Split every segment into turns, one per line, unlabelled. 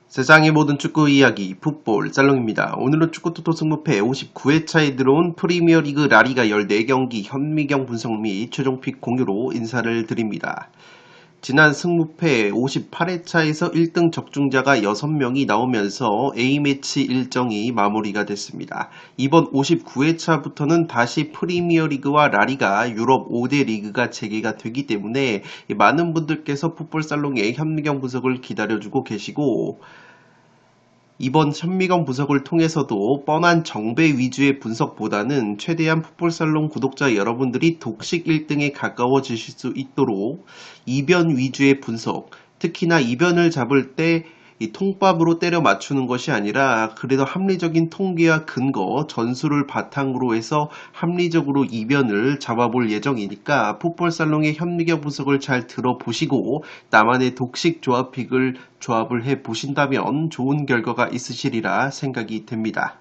세상의 모든 축구 이야기 풋볼 살롱입니다. 오늘은 축구토토 승무패 59회차에 들어온 프리미어리그 라리가 14경기 현미경 분석 및 최종픽 공유로 인사를 드립니다. 지난 승무패 58회차에서 1등 적중자가 6명이 나오면서 A매치 일정이 마무리가 됐습니다. 이번 59회차부터는 다시 프리미어리그와 라리가 유럽 5대 리그가 재개가 되기 때문에 많은 분들께서 풋볼살롱의 현미경 분석을 기다려주고 계시고, 이번 현미경 분석을 통해서도 뻔한 정배 위주의 분석보다는 최대한 풋볼살롱 구독자 여러분들이 독식 1등에 가까워지실 수 있도록 이변 위주의 분석, 특히나 이변을 잡을 때 이 통밥으로 때려 맞추는 것이 아니라 그래도 합리적인 통계와 근거, 전술을 바탕으로 해서 합리적으로 이변을 잡아볼 예정이니까 풋볼살롱의 현미경 분석을 잘 들어보시고 나만의 독식 조합픽을 조합을 해보신다면 좋은 결과가 있으시리라 생각이 됩니다.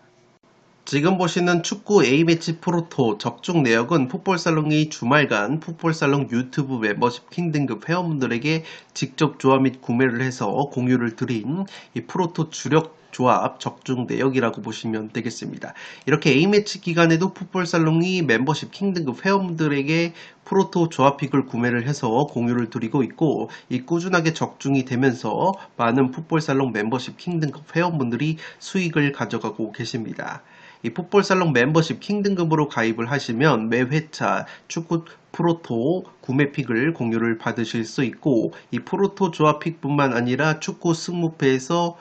지금 보시는 축구 A매치 프로토 적중 내역은 풋볼살롱이 주말간 풋볼살롱 유튜브 멤버십 킹 등급 회원분들에게 직접 조합 및 구매를 해서 공유를 드린 이 프로토 주력 조합 적중 내역이라고 보시면 되겠습니다. 이렇게 A매치 기간에도 풋볼살롱이 멤버십 킹 등급 회원분들에게 프로토 조합픽을 구매를 해서 공유를 드리고 있고, 이 꾸준하게 적중이 되면서 많은 풋볼살롱 membership 킹 등급 회원분들이 수익을 가져가고 계십니다. 이 풋볼살롱 멤버십 킹 등급으로 가입을 하시면 매 회차 축구 프로토 구매픽을 공유를 받으실 수 있고, 이 프로토 조합픽뿐만 아니라 축구 승무패에서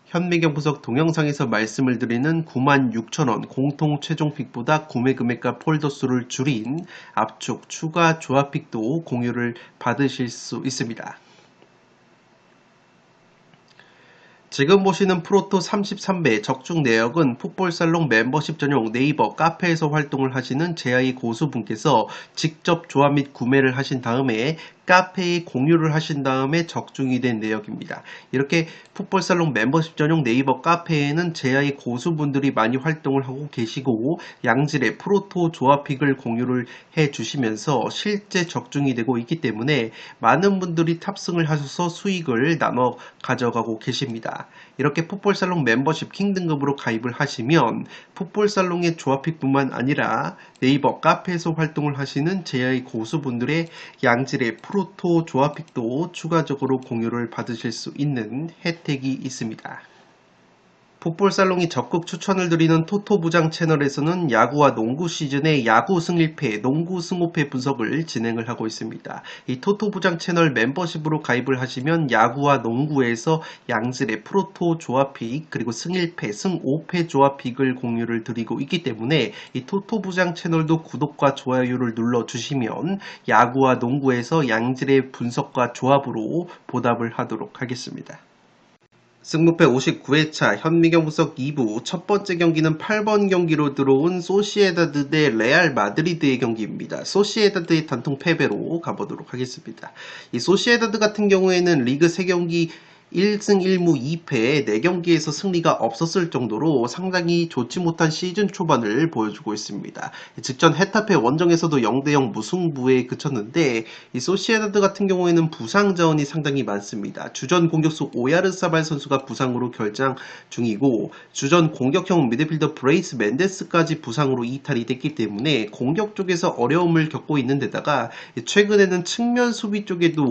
현미경 분석 동영상에서 말씀을 드리는 96,000원 공통 최종픽보다 구매 금액과 폴더 수를 줄인 압축 추가 조합픽도 공유를 받으실 수 있습니다. 지금 보시는 프로토 33배 적중 내역은 풋볼살롱 멤버십 전용 네이버 카페에서 활동을 하시는 제아이 고수분께서 직접 조합 및 구매를 하신 다음에 카페에 공유를 하신 다음에 적중이 된 내역입니다. 이렇게 풋볼살롱 멤버십 전용 네이버 카페에는 제아이 고수분들이 많이 활동을 하고 계시고 양질의 프로토 조합픽을 공유를 해주시면서 실제 적중이 되고 있기 때문에 많은 분들이 탑승을 하셔서 수익을 나눠 가져가고 계십니다. 이렇게 풋볼살롱 멤버십 킹 등급으로 가입을 하시면 풋볼살롱의 조합픽뿐만 아니라 네이버 카페에서 활동을 하시는 제아이 고수분들의 양질의 프로토 조합픽도 추가적으로 공유를 받으실 수 있는 혜택이 있습니다. 풋볼살롱이 적극 추천을 드리는 토토부장 채널에서는 야구와 농구 시즌의 야구 승일패, 농구 승호패 분석을 진행을 하고 있습니다. 이 토토부장 채널 멤버십으로 가입을 하시면 야구와 농구에서 양질의 프로토 조합픽 그리고 승일패, 승5패 조합픽을 공유를 드리고 있기 때문에 이 토토부장 채널도 구독과 좋아요를 눌러주시면 야구와 농구에서 양질의 분석과 조합으로 보답을 하도록 하겠습니다. 승무패 59회차 현미경 분석 2부 첫 번째 경기는 8번 경기로 들어온 소시에다드 대 레알 마드리드의 경기입니다. 소시에다드의 단통 패배로 가보도록 하겠습니다. 이 소시에다드 같은 경우에는 리그 3경기 1승 1무 2패 4경기에서 승리가 없었을 정도로 상당히 좋지 못한 시즌 초반을 보여주고 있습니다. 직전 헤타페 원정에서도 0대0 무승부에 그쳤는데 이 소시에다드 같은 경우에는 부상 자원이 상당히 많습니다. 주전 공격수 오야르사발 선수가 부상으로 결장 중이고 주전 공격형 미드필더 브레이스 멘데스까지 부상으로 이탈이 됐기 때문에 공격 쪽에서 어려움을 겪고 있는 데다가 최근에는 측면 수비 쪽에도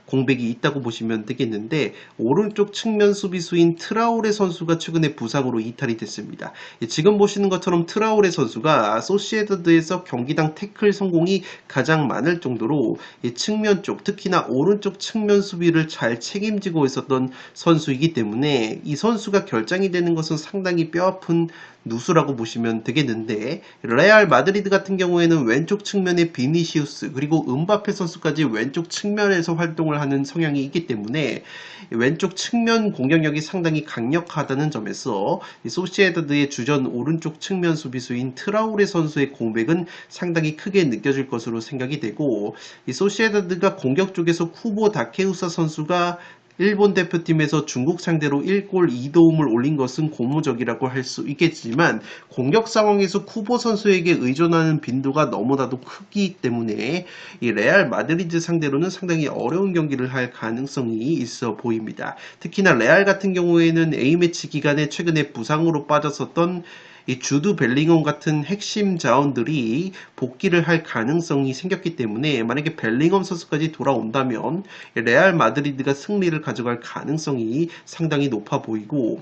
공백이 있다고 보시면 되겠는데 오른쪽 측면 수비수인 트라오레 선수가 최근에 부상으로 이탈이 됐습니다. 지금 보시는 것처럼 트라오레 선수가 소시에다드에서 경기당 태클 성공이 가장 많을 정도로 측면 쪽, 특히나 오른쪽 측면 수비를 잘 책임지고 있었던 선수이기 때문에 이 선수가 결장이 되는 것은 상당히 뼈아픈 누수라고 보시면 되겠는데, 레알 마드리드 같은 경우에는 왼쪽 측면에 비니시우스 그리고 음바페 선수까지 왼쪽 측면에서 활동을 하는 성향이 있기 때문에 왼쪽 측면 공격력이 상당히 강력하다는 점에서 이 소시에다드의 주전 오른쪽 측면 수비수인 트라우레 선수의 공백은 상당히 크게 느껴질 것으로 생각이 되고, 이 소시에다드가 공격 쪽에서 쿠보 다케우사 선수가 일본 대표팀에서 중국 상대로 1골 2도움을 올린 것은 고무적이라고 할 수 있겠지만 공격 상황에서 쿠보 선수에게 의존하는 빈도가 너무나도 크기 때문에 이 레알 마드리드 상대로는 상당히 어려운 경기를 할 가능성이 있어 보입니다. 특히나 레알 같은 경우에는 A매치 기간에 최근에 부상으로 빠졌었던 이 주드 벨링엄 같은 핵심 자원들이 복귀를 할 가능성이 생겼기 때문에 만약에 벨링엄 선수까지 돌아온다면 레알 마드리드가 승리를 가져갈 가능성이 상당히 높아 보이고,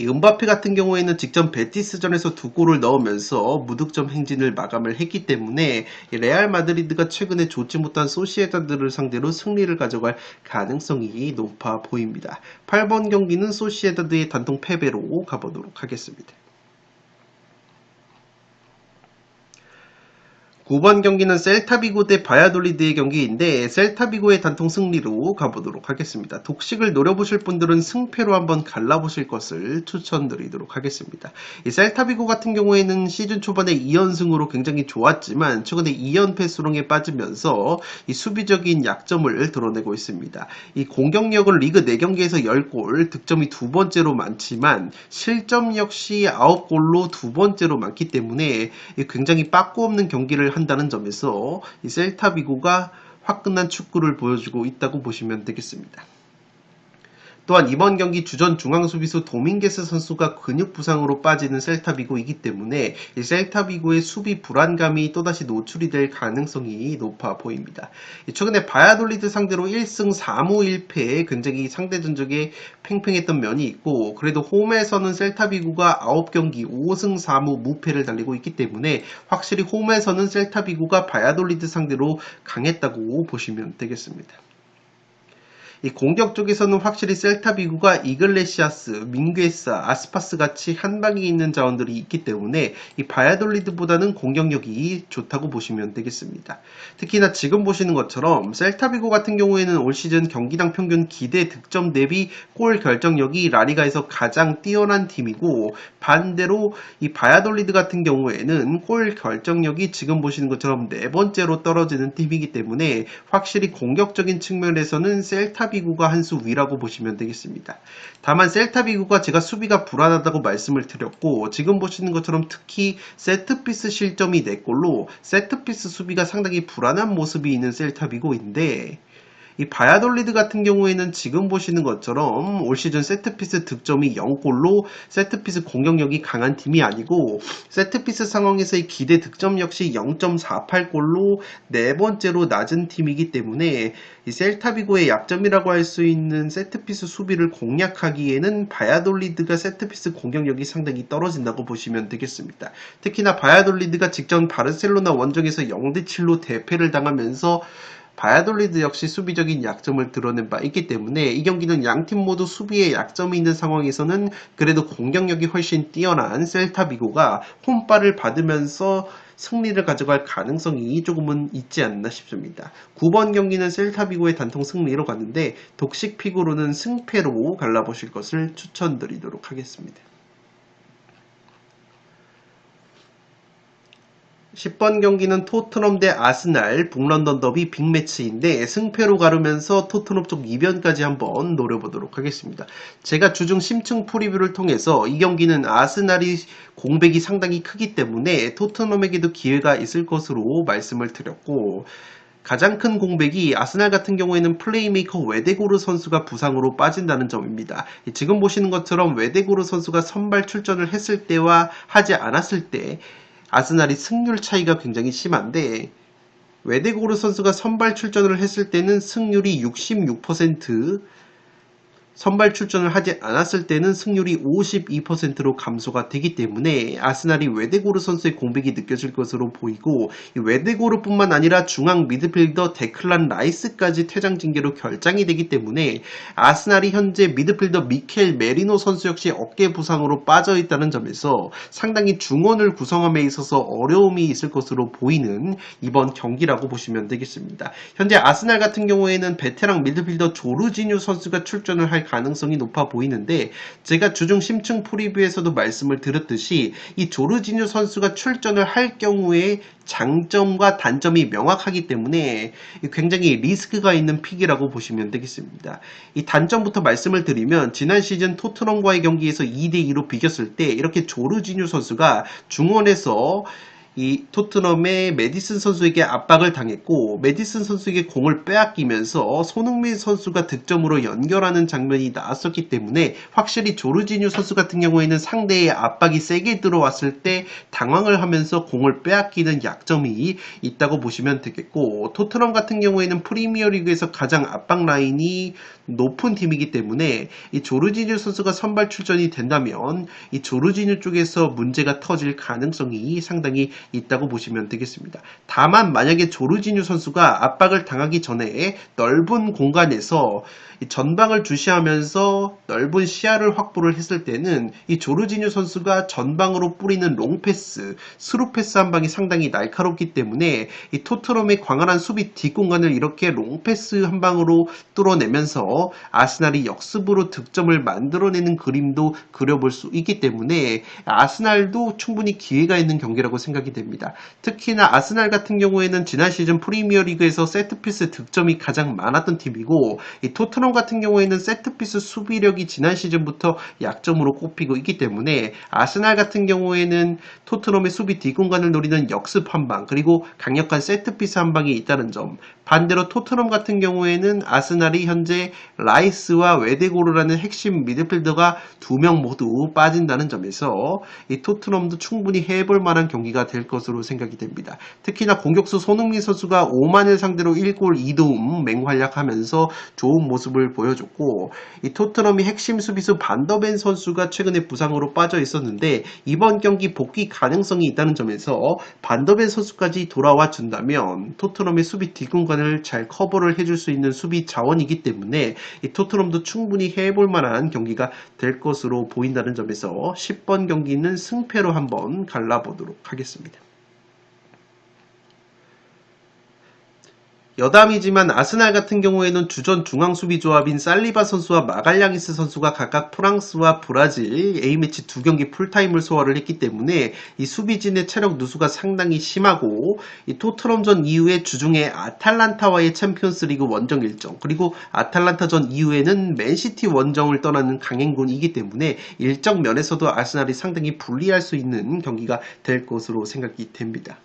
이 은바페 같은 경우에는 직전 베티스전에서 2골을 넣으면서 무득점 행진을 마감을 했기 때문에 레알 마드리드가 최근에 좋지 못한 소시에다드를 상대로 승리를 가져갈 가능성이 높아 보입니다. 8번 경기는 소시에다드의 단통 패배로 가보도록 하겠습니다. 9번 경기는 셀타비고 대 바야돌리드의 경기인데 셀타비고의 단통 승리로 가보도록 하겠습니다. 독식을 노려보실 분들은 승패로 한번 갈라보실 것을 추천드리도록 하겠습니다. 이 셀타비고 같은 경우에는 시즌 초반에 2연승으로 굉장히 좋았지만 최근에 2연패 수렁에 빠지면서 이 수비적인 약점을 드러내고 있습니다. 이 공격력은 리그 4경기에서 10골, 득점이 2번째로 많지만 실점 역시 9골로 2번째로 많기 때문에 굉장히 빠꾸 없는 경기를 한다는 점에서 이 셀타비고가 화끈한 축구를 보여주고 있다고 보시면 되겠습니다. 또한 이번 경기 주전 중앙수비수 도밍게스 선수가 근육 부상으로 빠지는 셀타비고이기 때문에 이 셀타비고의 수비 불안감이 또다시 노출이 될 가능성이 높아 보입니다. 최근에 바야돌리드 상대로 1승 4무 1패에 굉장히 상대 전적에 팽팽했던 면이 있고, 그래도 홈에서는 셀타비고가 9경기 5승 4무 무패를 달리고 있기 때문에 확실히 홈에서는 셀타비고가 바야돌리드 상대로 강했다고 보시면 되겠습니다. 이 공격 쪽에서는 확실히 셀타비고가 이글레시아스, 밍괴사, 아스파스 같이 한방에 있는 자원들이 있기 때문에 이 바야돌리드보다는 공격력이 좋다고 보시면 되겠습니다. 특히나 지금 보시는 것처럼 셀타비고 같은 경우에는 올 시즌 경기당 평균 기대 득점 대비 골 결정력이 라리가에서 가장 뛰어난 팀이고, 반대로 이 바야돌리드 같은 경우에는 골 결정력이 지금 보시는 것처럼 4번째로 떨어지는 팀이기 때문에 확실히 공격적인 측면에서는 셀타비고가 한 수 위라고 보시면 되겠습니다. 다만 셀타비고가 제가 수비가 불안하다고 말씀을 드렸고, 지금 보시는 것처럼 특히 세트피스 실점이 4골로 세트피스 수비가 상당히 불안한 모습이 있는 셀타비고인데, 이 바야돌리드 같은 경우에는 지금 보시는 것처럼 올 시즌 세트피스 득점이 0골로 세트피스 공격력이 강한 팀이 아니고, 세트피스 상황에서의 기대 득점 역시 0.48골로 4번째로 낮은 팀이기 때문에 이 셀타비고의 약점이라고 할 수 있는 세트피스 수비를 공략하기에는 바야돌리드가 세트피스 공격력이 상당히 떨어진다고 보시면 되겠습니다. 특히나 바야돌리드가 직전 바르셀로나 원정에서 0대7로 대패를 당하면서 바야돌리드 역시 수비적인 약점을 드러낸 바 있기 때문에 이 경기는 양팀 모두 수비에 약점이 있는 상황에서는 그래도 공격력이 훨씬 뛰어난 셀타비고가 홈발을 받으면서 승리를 가져갈 가능성이 조금은 있지 않나 싶습니다. 9번 경기는 셀타비고의 단통 승리로 갔는데 독식 픽으로는 승패로 갈라보실 것을 추천드리도록 하겠습니다. 10번 경기는 토트넘 대 아스날 북런던 더비 빅매치인데 승패로 가르면서 토트넘 쪽 이변까지 한번 노려보도록 하겠습니다. 제가 주중 심층 프리뷰를 통해서 이 경기는 아스날이 공백이 상당히 크기 때문에 토트넘에게도 기회가 있을 것으로 말씀을 드렸고, 가장 큰 공백이 아스날 같은 경우에는 플레이메이커 웨데고르 선수가 부상으로 빠진다는 점입니다. 지금 보시는 것처럼 웨데고르 선수가 선발 출전을 했을 때와 하지 않았을 때 아스날이 승률 차이가 굉장히 심한데, 웨데고르 선수가 선발 출전을 했을 때는 승률이 66%, 선발 출전을 하지 않았을 때는 승률이 52%로 감소가 되기 때문에 아스날이 웨데고르 선수의 공백이 느껴질 것으로 보이고, 이 웨데고르뿐만 아니라 중앙 미드필더 데클란 라이스까지 퇴장 징계로 결장이 되기 때문에 아스날이 현재 미드필더 미켈 메리노 선수 역시 어깨 부상으로 빠져 있다는 점에서 상당히 중원을 구성함에 있어서 어려움이 있을 것으로 보이는 이번 경기라고 보시면 되겠습니다. 현재 아스날 같은 경우에는 베테랑 미드필더 조르지뉴 선수가 출전을 할 할 가능성이 높아 보이는데, 제가 주중 심층 프리뷰에서도 말씀을 드렸듯이 이 조르지뉴 선수가 출전을 할 경우에 장점과 단점이 명확하기 때문에 굉장히 리스크가 있는 픽이라고 보시면 되겠습니다. 이 단점부터 말씀을 드리면, 지난 시즌 토트넘과의 경기에서 2대2로 비겼을 때 이렇게 조르지뉴 선수가 중원에서 이 토트넘의 메디슨 선수에게 압박을 당했고, 메디슨 선수에게 공을 빼앗기면서 손흥민 선수가 득점으로 연결하는 장면이 나왔었기 때문에, 확실히 조르지뉴 선수 같은 경우에는 상대의 압박이 세게 들어왔을 때 당황을 하면서 공을 빼앗기는 약점이 있다고 보시면 되겠고, 토트넘 같은 경우에는 프리미어리그에서 가장 압박 라인이 높은 팀이기 때문에 이 조르지뉴 선수가 선발 출전이 된다면 이 조르지뉴 쪽에서 문제가 터질 가능성이 상당히 있다고 보시면 되겠습니다. 다만 만약에 조르지뉴 선수가 압박을 당하기 전에 넓은 공간에서 전방을 주시하면서 넓은 시야를 확보를 했을 때는 이 조르지뉴 선수가 전방으로 뿌리는 롱패스, 스루패스 한 방이 상당히 날카롭기 때문에 이 토트넘의 광활한 수비 뒷공간을 이렇게 롱패스 한 방으로 뚫어내면서 아스날이 역습으로 득점을 만들어내는 그림도 그려볼 수 있기 때문에 아스날도 충분히 기회가 있는 경기라고 생각이 됩니다. 특히나 아스날 같은 경우에는 지난 시즌 프리미어리그에서 세트피스 득점이 가장 많았던 팀이고, 이 토트넘 같은 경우에는 세트피스 수비력이 지난 시즌부터 약점으로 꼽히고 있기 때문에 아스날 같은 경우에는 토트넘의 수비 뒷공간을 노리는 역습 한방, 그리고 강력한 세트피스 한방이 있다는 점, 반대로 토트넘 같은 경우에는 아스날이 현재 라이스와 웨데고르라는 핵심 미드필더가 2명 모두 빠진다는 점에서 이 토트넘도 충분히 해볼 만한 경기가 될 것으로 생각이 됩니다. 특히나 공격수 손흥민 선수가 오만을 상대로 1골 2도움 맹활약하면서 좋은 모습을 보여줬고, 이 토트넘이 핵심 수비수 반더벤 선수가 최근에 부상으로 빠져 있었는데 이번 경기 복귀 가능성이 있다는 점에서 반더벤 선수까지 돌아와 준다면 토트넘의 수비 뒷공간을 잘 커버를 해줄 수 있는 수비 자원이기 때문에 이 토트넘도 충분히 해볼 만한 경기가 될 것으로 보인다는 점에서 10번 경기는 승패로 한번 갈라보도록 하겠습니다. 여담이지만 아스날 같은 경우에는 주전 중앙수비 조합인 살리바 선수와 마갈량이스 선수가 각각 프랑스와 브라질 A매치 2경기 풀타임을 소화를 했기 때문에 이 수비진의 체력 누수가 상당히 심하고, 이 토트넘전 이후에 주중에 아탈란타와의 챔피언스리그 원정 일정, 그리고 아탈란타전 이후에는 맨시티 원정을 떠나는 강행군이기 때문에 일정 면에서도 아스날이 상당히 불리할 수 있는 경기가 될 것으로 생각이 됩니다.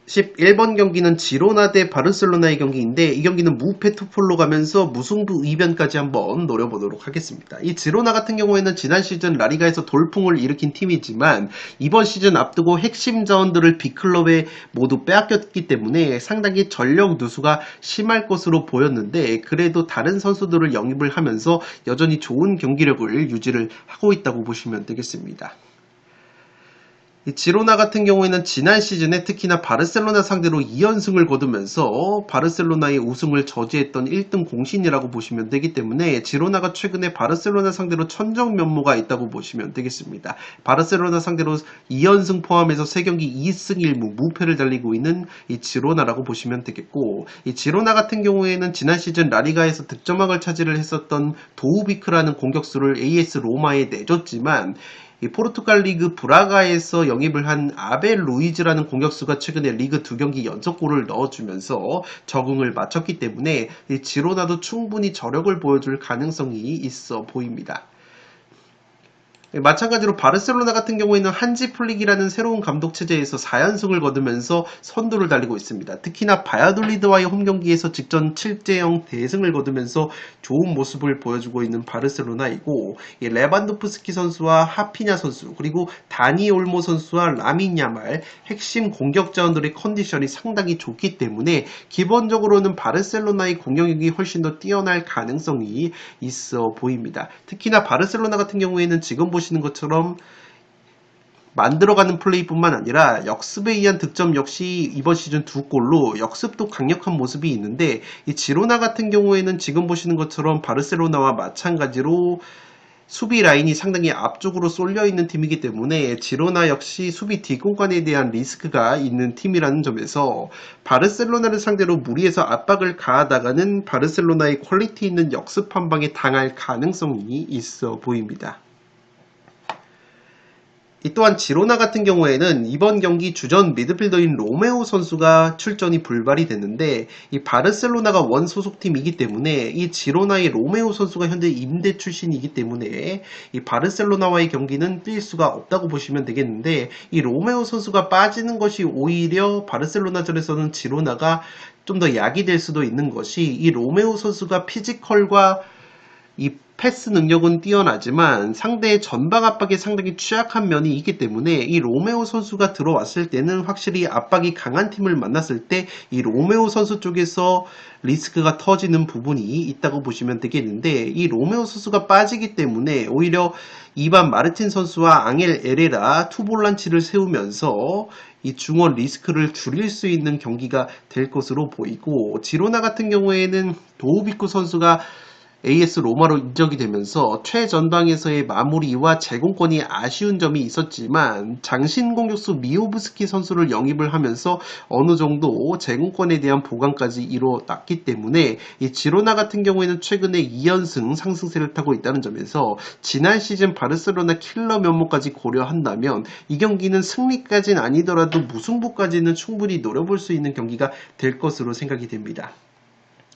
11번 경기는 지로나 대 바르셀로나의 경기인데, 이 경기는 무패 투폴로 가면서 무승부 이변까지 한번 노려보도록 하겠습니다. 이 지로나 같은 경우에는 지난 시즌 라리가에서 돌풍을 일으킨 팀이지만 이번 시즌 앞두고 핵심 자원들을 B클럽에 모두 빼앗겼기 때문에 상당히 전력 누수가 심할 것으로 보였는데, 그래도 다른 선수들을 영입을 하면서 여전히 좋은 경기력을 유지를 하고 있다고 보시면 되겠습니다. 이 지로나 같은 경우에는 지난 시즌에 특히나 바르셀로나 상대로 2연승을 거두면서 바르셀로나의 우승을 저지했던 1등 공신이라고 보시면 되기 때문에 지로나가 최근에 바르셀로나 상대로 천정 면모가 있다고 보시면 되겠습니다. 바르셀로나 상대로 2연승 포함해서 3경기 2승 1무 무패를 달리고 있는 이 지로나라고 보시면 되겠고, 이 지로나 같은 경우에는 지난 시즌 라리가에서 득점왕을 차지를 했었던 도우비크라는 공격수를 AS 로마에 내줬지만, 이 포르투갈 리그 브라가에서 영입을 한 아벨 루이즈라는 공격수가 최근에 리그 2경기 연속골을 넣어주면서 적응을 마쳤기 때문에 이 지로나도 충분히 저력을 보여줄 가능성이 있어 보입니다. 마찬가지로 바르셀로나 같은 경우에는 한지 플릭이라는 새로운 감독 체제에서 4연승을 거두면서 선두를 달리고 있습니다. 특히나 바야돌리드와의 홈경기에서 직전 7대0 대승을 거두면서 좋은 모습을 보여주고 있는 바르셀로나이고, 이 레반도프스키 선수와 하피냐 선수, 그리고 다니 올모 선수와 라민 야말 핵심 공격 자원들의 컨디션이 상당히 좋기 때문에 기본적으로는 바르셀로나의 공격력이 훨씬 더 뛰어날 가능성이 있어 보입니다. 특히나 바르셀로나 같은 경우에는 지금 보시는 것처럼 만들어가는 플레이뿐만 아니라 역습에 의한 득점 역시 이번 시즌 2골로 역습도 강력한 모습이 있는데, 이 지로나 같은 경우에는 지금 보시는 것처럼 바르셀로나와 마찬가지로 수비 라인이 상당히 앞쪽으로 쏠려 있는 팀이기 때문에 지로나 역시 수비 뒷공간에 대한 리스크가 있는 팀이라는 점에서 바르셀로나를 상대로 무리해서 압박을 가하다가는 바르셀로나의 퀄리티 있는 역습 한 방에 당할 가능성이 있어 보입니다. 이 또한 지로나 같은 경우에는 이번 경기 주전 미드필더인 로메오 선수가 출전이 불발이 됐는데 이 바르셀로나가 원 소속팀이기 때문에 이 지로나의 로메오 선수가 현재 임대 출신이기 때문에 이 바르셀로나와의 경기는 뛸 수가 없다고 보시면 되겠는데 이 로메오 선수가 빠지는 것이 오히려 바르셀로나전에서는 지로나가 좀 더 약이 될 수도 있는 것이 이 로메오 선수가 피지컬과 이 패스 능력은 뛰어나지만 상대의 전방 압박에 상당히 취약한 면이 있기 때문에 이 로메오 선수가 들어왔을 때는 확실히 압박이 강한 팀을 만났을 때 이 로메오 선수 쪽에서 리스크가 터지는 부분이 있다고 보시면 되겠는데 이 로메오 선수가 빠지기 때문에 오히려 이반 마르틴 선수와 앙헬 에레라 투볼란치를 세우면서 이 중원 리스크를 줄일 수 있는 경기가 될 것으로 보이고 지로나 같은 경우에는 도우비코 선수가 AS 로마로 인적이 되면서 최전방에서의 마무리와 제공권이 아쉬운 점이 있었지만 장신 공격수 미오브스키 선수를 영입을 하면서 어느 정도 제공권에 대한 보강까지 이뤄놨기 때문에 이 지로나 같은 경우에는 최근에 2연승 상승세를 타고 있다는 점에서 지난 시즌 바르셀로나 킬러 면모까지 고려한다면 이 경기는 승리까지는 아니더라도 무승부까지는 충분히 노려볼 수 있는 경기가 될 것으로 생각이 됩니다.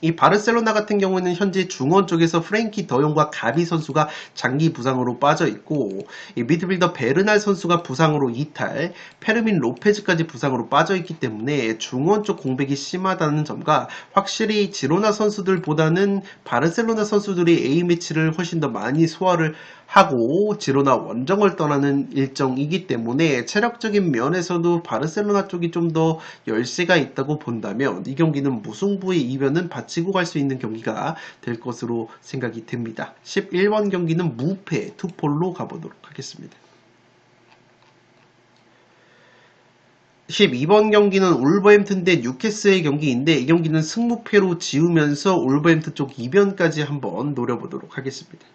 이 바르셀로나 같은 경우에는 현재 중원 쪽에서 프랭키 더용과 가비 선수가 장기 부상으로 빠져 있고 이 미드필더 베르날 선수가 부상으로 이탈, 페르민 로페즈까지 부상으로 빠져 있기 때문에 중원 쪽 공백이 심하다는 점과 확실히 지로나 선수들보다는 바르셀로나 선수들이 A매치를 훨씬 더 많이 소화를 하고 지로나 원정을 떠나는 일정이기 때문에 체력적인 면에서도 바르셀로나 쪽이 좀 더 열세가 있다고 본다면 이 경기는 무승부의 이변은 바치고 갈 수 있는 경기가 될 것으로 생각이 됩니다. 11번 경기는 무패 투폴로 가보도록 하겠습니다. 12번 경기는 울버햄튼 대 뉴캐슬의 경기인데 이 경기는 승무패로 지우면서 울버햄튼 쪽 이변까지 한번 노려보도록 하겠습니다.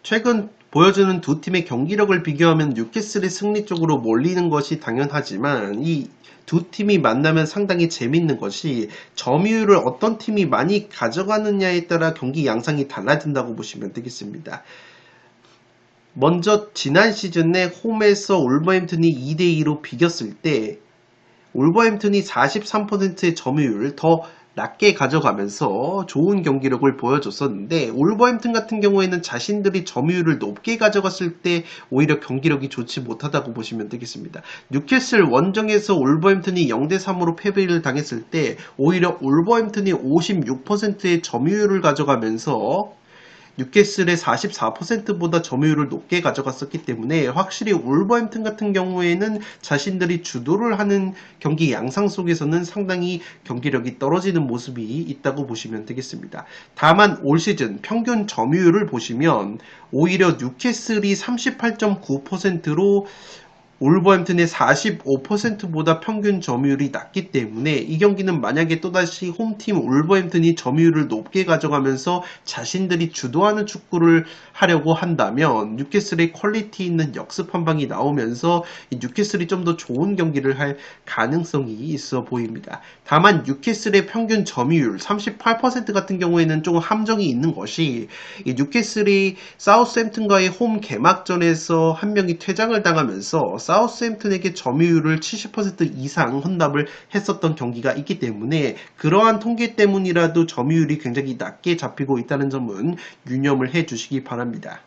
최근 보여주는 두 팀의 경기력을 비교하면 뉴캐슬의 승리 쪽으로 몰리는 것이 당연하지만 이 두 팀이 만나면 상당히 재밌는 것이 점유율을 어떤 팀이 많이 가져가느냐에 따라 경기 양상이 달라진다고 보시면 되겠습니다. 먼저 지난 시즌에 홈에서 울버햄튼이 2대2로 비겼을 때 울버햄튼이 43%의 점유율을 더 낮게 가져가면서 좋은 경기력을 보여줬었는데 울버햄튼 같은 경우에는 자신들이 점유율을 높게 가져갔을 때 오히려 경기력이 좋지 못하다고 보시면 되겠습니다. 뉴캐슬 원정에서 울버햄튼이 0대3으로 패배를 당했을 때 오히려 울버햄튼이 56%의 점유율을 가져가면서 뉴캐슬의 44%보다 점유율을 높게 가져갔었기 때문에 확실히 울버햄튼 같은 경우에는 자신들이 주도를 하는 경기 양상 속에서는 상당히 경기력이 떨어지는 모습이 있다고 보시면 되겠습니다. 다만 올 시즌 평균 점유율을 보시면 오히려 뉴캐슬이 38.9%로 울버햄튼의 45%보다 평균 점유율이 낮기 때문에 이 경기는 만약에 또다시 홈팀 울버햄튼이 점유율을 높게 가져가면서 자신들이 주도하는 축구를 하려고 한다면 뉴캐슬의 퀄리티 있는 역습 한 방이 나오면서 이 뉴캐슬이 좀 더 좋은 경기를 할 가능성이 있어 보입니다. 다만 뉴캐슬의 평균 점유율 38% 같은 경우에는 조금 함정이 있는 것이 이 뉴캐슬이 사우스햄튼과의 홈 개막전에서 한 명이 퇴장을 당하면서 사우스햄튼에게 점유율을 70% 이상 헌납을 했었던 경기가 있기 때문에 그러한 통계 때문이라도 점유율이 굉장히 낮게 잡히고 있다는 점은 유념을 해 주시기 바랍니다.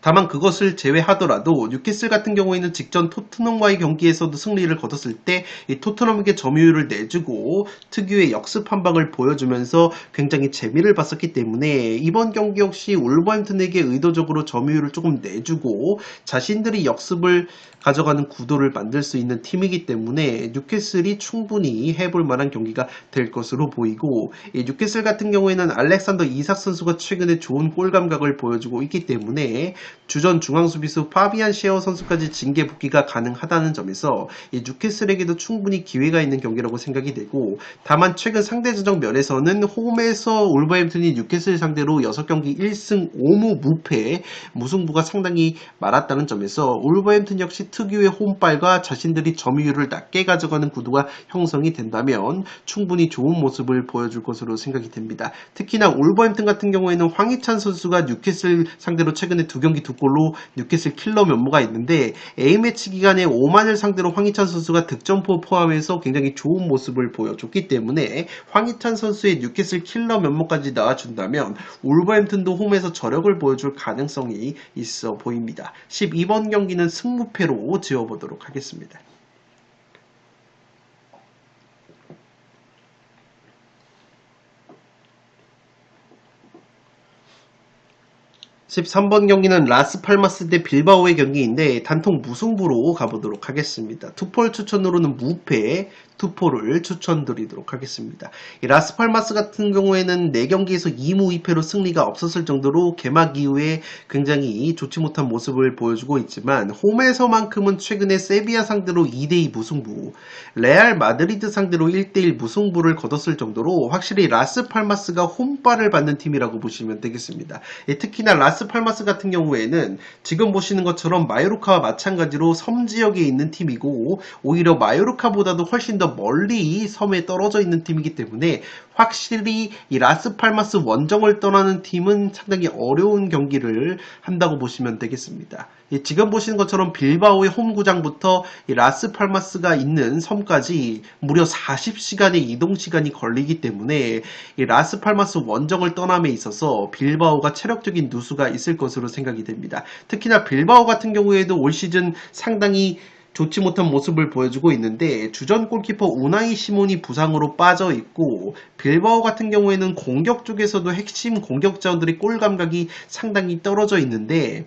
다만 그것을 제외하더라도 뉴캐슬 같은 경우에는 직전 토트넘과의 경기에서도 승리를 거뒀을 때 이 토트넘에게 점유율을 내주고 특유의 역습 한 방을 보여주면서 굉장히 재미를 봤었기 때문에 이번 경기 역시 울버햄튼에게 의도적으로 점유율을 조금 내주고 자신들이 역습을 가져가는 구도를 만들 수 있는 팀이기 때문에 뉴캐슬이 충분히 해볼 만한 경기가 될 것으로 보이고 이 뉴캐슬 같은 경우에는 알렉산더 이삭 선수가 최근에 좋은 골 감각을 보여주고 있기 때문에 주전 중앙수비수 파비안 셰어 선수까지 징계 복귀가 가능하다는 점에서 이 뉴캐슬에게도 충분히 기회가 있는 경기라고 생각이 되고, 다만 최근 상대전적 면에서는 홈에서 울버햄튼이 뉴캐슬 상대로 6경기 1승 5무 무패, 무승부가 상당히 많았다는 점에서 울버햄튼 역시 특유의 홈빨과 자신들이 점유율을 낮게 가져가는 구도가 형성이 된다면 충분히 좋은 모습을 보여줄 것으로 생각이 됩니다. 특히나 울버햄튼 같은 경우에는 황희찬 선수가 뉴캐슬 상대로 최근에 2경기 2골로 뉴캐슬 킬러 면모가 있는데, A매치 기간에 오만을 상대로 황희찬 선수가 득점포 포함해서 굉장히 좋은 모습을 보여줬기 때문에 황희찬 선수의 뉴캐슬 킬러 면모까지 나와준다면 울버햄튼도 홈에서 저력을 보여줄 가능성이 있어 보입니다. 12번 경기는 승무패로 지어보도록 하겠습니다. 13번 경기는 라스팔마스 대 빌바오의 경기인데 단통 무승부로 가보도록 하겠습니다. 투폴 추천으로는 무패, 투포를 추천드리도록 하겠습니다. 이 라스팔마스 같은 경우에는 4경기에서 2무 2패로 승리가 없었을 정도로 개막 이후에 굉장히 좋지 못한 모습을 보여주고 있지만, 홈에서만큼은 최근에 세비야 상대로 2대2 무승부, 레알 마드리드 상대로 1대1 무승부를 거뒀을 정도로 확실히 라스팔마스가 홈발을 받는 팀이라고 보시면 되겠습니다. 특히나 라스팔마스 같은 경우에는 지금 보시는 것처럼 마요르카와 마찬가지로 섬 지역에 있는 팀이고, 오히려 마요르카보다도 훨씬 더 멀리 섬에 떨어져 있는 팀이기 때문에 확실히 이 라스팔마스 원정을 떠나는 팀은 상당히 어려운 경기를 한다고 보시면 되겠습니다. 지금 보시는 것처럼 빌바오의 홈구장부터 이 라스팔마스가 있는 섬까지 무려 40시간의 이동시간이 걸리기 때문에 이 라스팔마스 원정을 떠남에 있어서 빌바오가 체력적인 누수가 있을 것으로 생각이 됩니다. 특히나 빌바오 같은 경우에도 올 시즌 상당히 좋지 못한 모습을 보여주고 있는데, 주전 골키퍼 우나이 시몬이 부상으로 빠져 있고, 빌바오 같은 경우에는 공격 쪽에서도 핵심 공격자원들의 골 감각이 상당히 떨어져 있는데,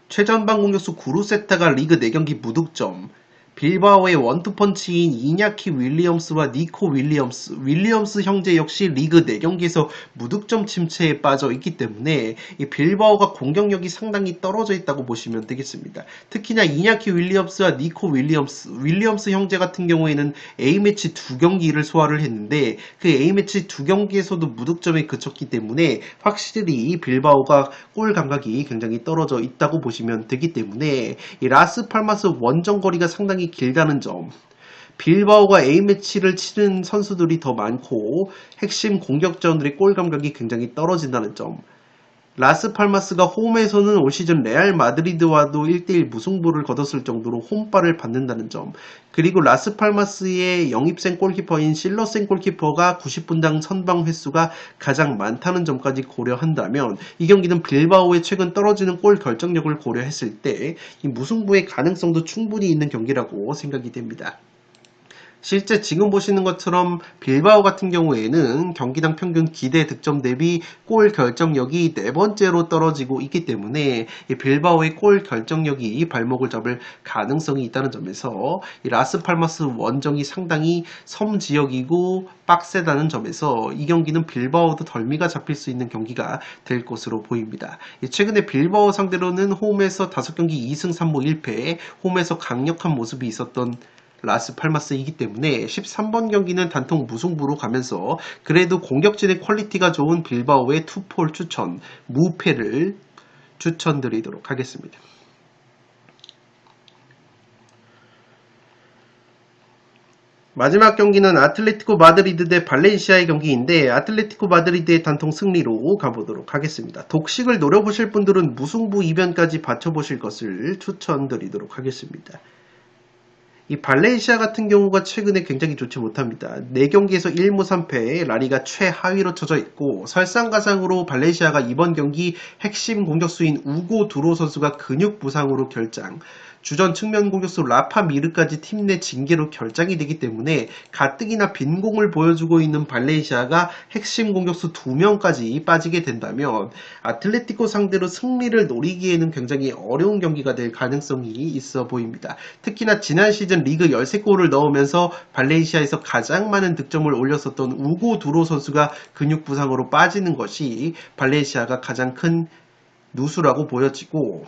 최전방 공격수 구루세타가 리그 4경기 무득점, 빌바오의 원투펀치인 이냐키 윌리엄스와 니코 윌리엄스 형제 역시 리그 4경기에서 무득점 침체에 빠져 있기 때문에 이 빌바오가 공격력이 상당히 떨어져 있다고 보시면 되겠습니다. 특히나 이냐키 윌리엄스와 니코 윌리엄스 형제 같은 경우에는 A매치 2경기를 소화를 했는데, 그 A매치 2경기에서도 무득점에 그쳤기 때문에 확실히 빌바오가 골 감각이 굉장히 떨어져 있다고 보시면 되기 때문에 이 라스팔마스 원정거리가 상당히 길다는 점, 빌바오가 A매치를 치는 선수들이 더 많고 핵심 공격자원들의 골 감각이 굉장히 떨어진다는 점, 라스팔마스가 홈에서는 올 시즌 레알 마드리드와도 1대1 무승부를 거뒀을 정도로 홈발을 받는다는 점, 그리고 라스팔마스의 영입생 골키퍼인 실러센 골키퍼가 90분당 선방 횟수가 가장 많다는 점까지 고려한다면 이 경기는 빌바오의 최근 떨어지는 골 결정력을 고려했을 때 이 무승부의 가능성도 충분히 있는 경기라고 생각이 됩니다. 실제 지금 보시는 것처럼 빌바오 같은 경우에는 경기당 평균 기대 득점 대비 골 결정력이 4번째로 떨어지고 있기 때문에 이 빌바오의 골 결정력이 발목을 잡을 가능성이 있다는 점에서 이 라스팔마스 원정이 상당히 섬 지역이고 빡세다는 점에서 이 경기는 빌바오도 덜미가 잡힐 수 있는 경기가 될 것으로 보입니다. 최근에 빌바오 상대로는 홈에서 5경기 2승 3무 1패, 홈에서 강력한 모습이 있었던 라스팔마스이기 때문에 13번 경기는 단통 무승부로 가면서 그래도 공격진의 퀄리티가 좋은 빌바오의 투폴 추천, 무패를 추천드리도록 하겠습니다. 마지막 경기는 아틀레티코 마드리드 대 발렌시아의 경기인데, 아틀레티코 마드리드의 단통 승리로 가보도록 하겠습니다. 독식을 노려보실 분들은 무승부 이변까지 받쳐보실 것을 추천드리도록 하겠습니다. 이 발렌시아 같은 경우가 최근에 굉장히 좋지 못합니다. 4경기에서 1무 3패, 라리가 최하위로 쳐져 있고, 설상가상으로 발렌시아가 이번 경기 핵심 공격수인 우고 두로 선수가 근육 부상으로 결장, 주전 측면 공격수 라파 미르까지 팀 내 징계로 결장이 되기 때문에 가뜩이나 빈공을 보여주고 있는 발렌시아가 핵심 공격수 2명까지 빠지게 된다면 아틀레티코 상대로 승리를 노리기에는 굉장히 어려운 경기가 될 가능성이 있어 보입니다. 특히나 지난 시즌 리그 13골을 넣으면서 발렌시아에서 가장 많은 득점을 올렸었던 우고 두로 선수가 근육 부상으로 빠지는 것이 발렌시아가 가장 큰 누수라고 보여지고,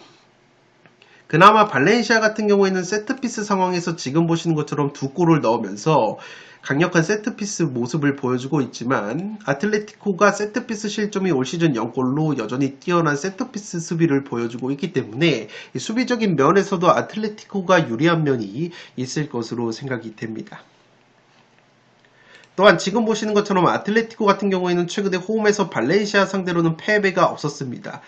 그나마 발렌시아 같은 경우에는 세트피스 상황에서 지금 보시는 것처럼 두 골을 넣으면서 강력한 세트피스 모습을 보여주고 있지만, 아틀레티코가 세트피스 실점이 올 시즌 0골로 여전히 뛰어난 세트피스 수비를 보여주고 있기 때문에 수비적인 면에서도 아틀레티코가 유리한 면이 있을 것으로 생각이 됩니다. 또한 지금 보시는 것처럼 아틀레티코 같은 경우에는 최근에 홈에서 발렌시아 상대로는 패배가 없었습니다.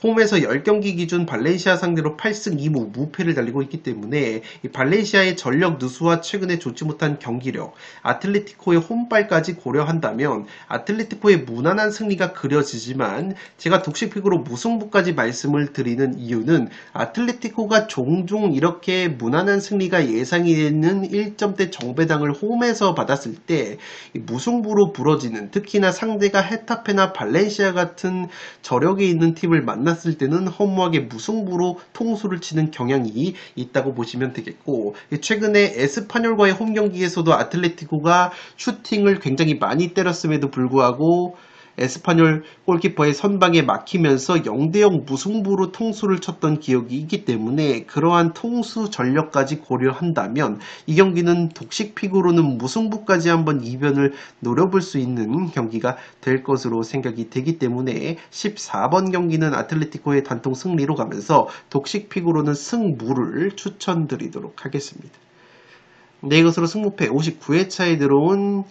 홈에서 10경기 기준 발렌시아 상대로 8승 2무 무패를 달리고 있기 때문에 이 발렌시아의 전력 누수와 최근에 좋지 못한 경기력, 아틀레티코의 홈발까지 고려한다면 아틀레티코의 무난한 승리가 그려지지만, 제가 독식픽으로 무승부까지 말씀을 드리는 이유는 아틀레티코가 종종 이렇게 무난한 승리가 예상이 되는 1점대 정배당을 홈에서 받았을 때 무승부로 부러지는, 특히나 상대가 헤타페나 발렌시아 같은 저력이 있는 팀을 만났을 때는 허무하게 무승부로 통수를 치는 경향이 있다고 보시면 되겠고, 최근에 에스파뇰과의 홈 경기에서도 아틀레티코가 슈팅을 굉장히 많이 때렸음에도 불구하고 에스파뇰 골키퍼의 선방에 막히면서 0대0 무승부로 통수를 쳤던 기억이 있기 때문에, 그러한 통수 전력까지 고려한다면 이 경기는 독식픽으로는 무승부까지 한번 이변을 노려볼 수 있는 경기가 될 것으로 생각이 되기 때문에 14번 경기는 아틀레티코의 단통 승리로 가면서 독식픽으로는 승무를 추천드리도록 하겠습니다. 네, 이것으로 승무패 59회차에 들어온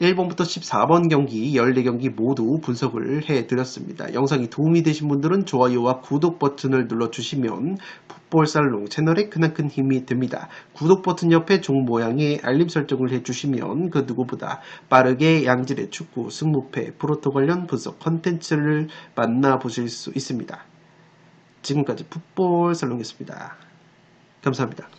1번부터 14번 경기 14경기 모두 분석을 해드렸습니다. 영상이 도움이 되신 분들은 좋아요와 구독 버튼을 눌러주시면 풋볼살롱 채널에 크나큰 힘이 됩니다. 구독 버튼 옆에 종 모양의 알림 설정을 해주시면 그 누구보다 빠르게 양질의 축구, 승무패, 프로토 관련 분석 컨텐츠를 만나보실 수 있습니다. 지금까지 풋볼살롱이었습니다. 감사합니다.